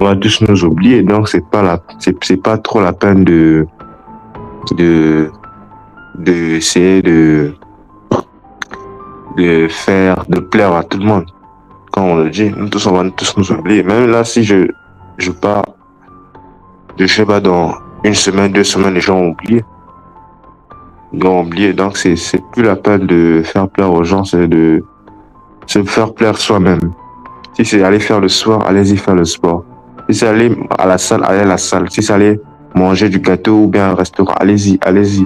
va tous nous oublier. Donc, c'est pas trop la peine de, essayer de plaire à tout le monde. Comme on le dit, nous tous, on va tous nous oublier. Même là, si je pars, je sais pas, dans une semaine, 2 semaines, les gens ont oublié. Ils ont oublié. Donc, c'est plus la peine de faire plaire aux gens, c'est de se faire plaire soi-même. Si c'est aller faire le sport, allez-y faire le sport. Si c'est aller à la salle, allez à la salle. Si c'est aller manger du gâteau ou bien un restaurant, allez-y, allez-y.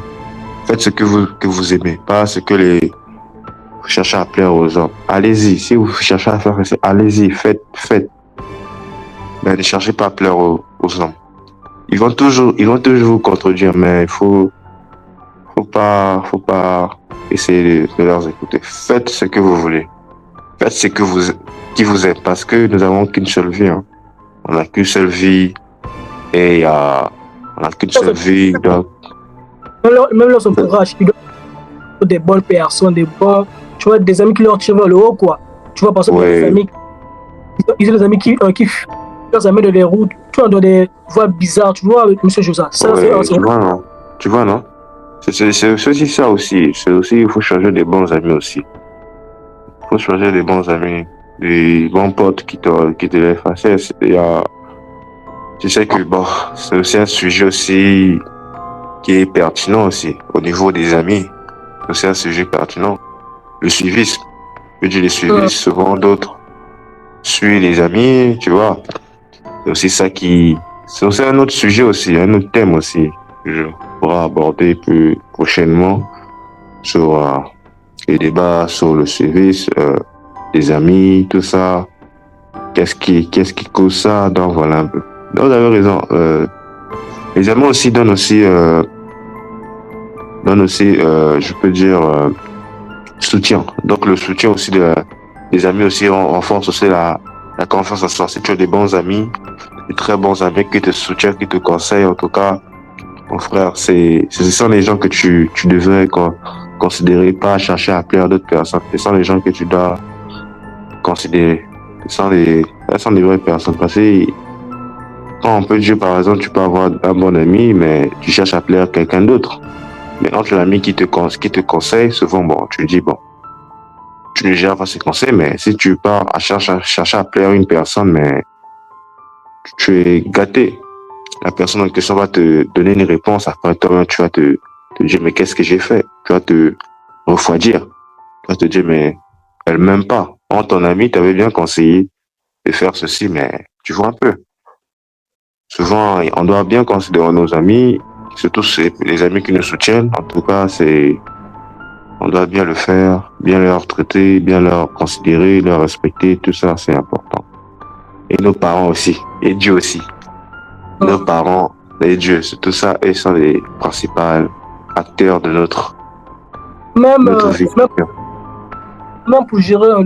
Faites ce que vous aimez, pas ce que vous cherchez à plaire aux gens. Allez-y. Si vous cherchez à faire ça, allez-y, faites. Mais ne cherchez pas à plaire aux gens. Ils vont toujours vous contredire, mais il faut pas essayer de leur écouter. Faites ce que vous voulez. Faites ce qui vous aime, parce que nous avons qu'une seule vie. Hein. On n'a qu'une seule vie et on n'a qu'une seule vie. Donc... Même leur entourage, ils doivent être des bonnes personnes, tu vois, des amis qui leur tirent vers le haut, quoi. Tu vois, parce que les amis, ils ont des amis qui leurs amis de les routes, tu vois, dans des voies bizarres, tu vois, avec M. Josa. Tu vois, non? C'est aussi ça aussi. C'est aussi, il faut changer des bons amis aussi. Il faut changer des bons amis, des bons potes qui te laissent passer. Tu sais que bon, c'est aussi un sujet aussi qui est pertinent aussi au niveau des amis. C'est aussi un sujet pertinent. Le suivisme. Je dis les suivismes, souvent d'autres suivent les amis, tu vois. C'est aussi ça c'est aussi un autre sujet aussi, un autre thème aussi que je pourrai aborder plus prochainement sur les débats sur le suivisme, des amis, tout ça. Qu'est-ce qui cause ça? Donc voilà un peu. Donc vous avez raison. Les amis aussi donnent aussi, je peux dire, soutien. Donc le soutien aussi des amis aussi renforce aussi la confiance en soi. Si tu as des bons amis, des très bons amis qui te soutiennent, qui te conseillent, en tout cas, mon frère, ce sont les gens que tu devrais considérer, pas chercher à plaire à d'autres personnes. Ce sont les gens que tu dois considérer. Ce sont des vraies personnes. Parce que quand on peut dire, par exemple, tu peux avoir un bon ami, mais tu cherches à plaire à quelqu'un d'autre. Mais entre l'ami qui te conseille, souvent, bon, tu dis, bon, tu ne gères pas ses conseils, mais si tu pars à chercher à plaire à une personne, mais tu es gâté. La personne en question va te donner une réponse, après toi, tu vas te dire, mais qu'est-ce que j'ai fait? Tu vas te refroidir. Tu vas te dire, mais elle m'aime pas. Ton ami t'avait bien conseillé de faire ceci, mais tu vois un peu. Souvent, on doit bien considérer nos amis, surtout les amis qui nous soutiennent. En tout cas, on doit bien le faire, bien leur traiter, bien leur considérer, leur respecter. Tout ça, c'est important. Et nos parents aussi, et Dieu aussi. Nos parents et Dieu, tout ça, ils sont les principaux acteurs de notre vie. Même pour gérer un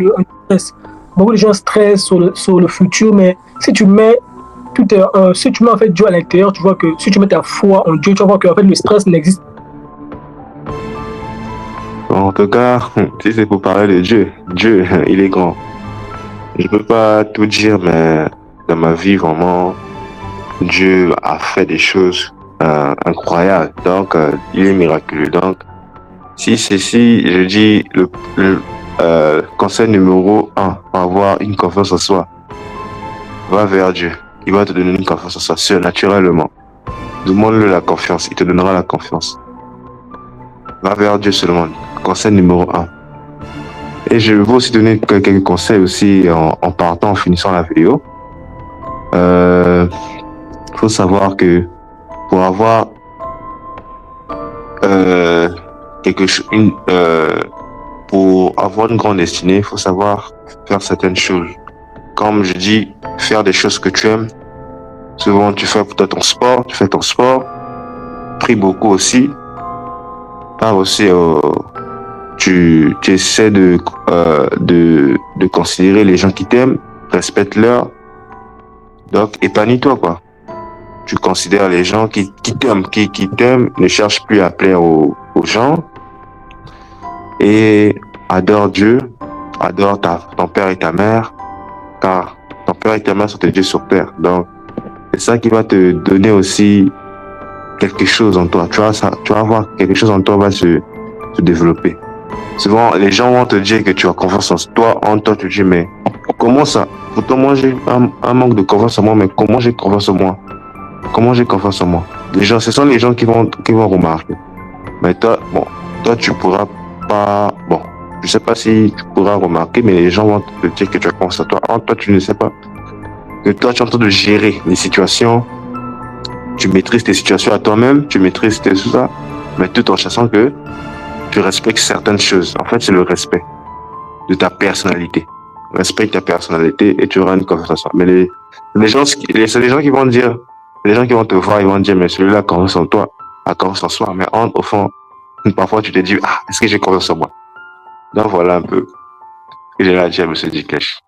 stress. Beaucoup de gens stressent sur le futur, mais si tu mets en fait Dieu à l'intérieur, tu vois que si tu mets ta foi en Dieu, tu vas voir que en fait, le stress n'existe pas. En tout cas, si c'est pour parler de Dieu, il est grand. Je ne peux pas tout dire, mais dans ma vie, vraiment, Dieu a fait des choses incroyables. Donc, il est miraculeux. Donc, si je dis le conseil numéro 1 pour avoir une confiance en soi, va vers Dieu. Il va te donner une confiance en soi, surnaturellement. Demande-le la confiance, il te donnera la confiance. Va vers Dieu seulement. Conseil numéro 1. Et je vais aussi donner quelques conseils aussi en partant, en finissant la vidéo. Faut savoir que pour avoir pour avoir une grande destinée, il faut savoir faire certaines choses. Comme je dis, faire des choses que tu aimes. Souvent, tu fais peut-être ton sport, prie beaucoup aussi. Pas aussi, tu essaies de considérer les gens qui t'aiment, respecte-leur. Donc, épanouis-toi, quoi. Tu considères les gens qui t'aiment, ne cherche plus à plaire aux gens. Et adore Dieu, adore ton père et ta mère, car ton père et ta mère sont tes dieux sur terre. Donc, c'est ça qui va te donner aussi quelque chose en toi. Tu vas voir quelque chose en toi va se développer. Souvent, les gens vont te dire que tu as confiance en toi. En toi, tu dis, mais comment ça? Pourtant, moi, j'ai un manque de confiance en moi, mais comment j'ai confiance en moi? Comment j'ai confiance en moi? Les gens, ce sont les gens qui vont remarquer. Mais toi, bon, toi, tu pourras pas, bon, je sais pas si tu pourras remarquer, mais les gens vont te dire que tu as confiance en toi. En toi, tu ne sais pas que toi, tu es en train de gérer les situations. Tu maîtrises tes situations à toi-même, tu maîtrises tout ça, mais tout en sachant que tu respectes certaines choses. En fait, c'est le respect de ta personnalité. Respecte ta personnalité et tu auras une confiance en soi. Mais les gens, c'est les gens qui vont dire, les gens qui vont te voir, ils vont dire, mais celui-là a confiance en toi, a confiance en soi. Mais au fond, parfois tu te dis, ah, est-ce que j'ai confiance en moi? Donc voilà un peu ce que j'ai à dire à M. Dikesh.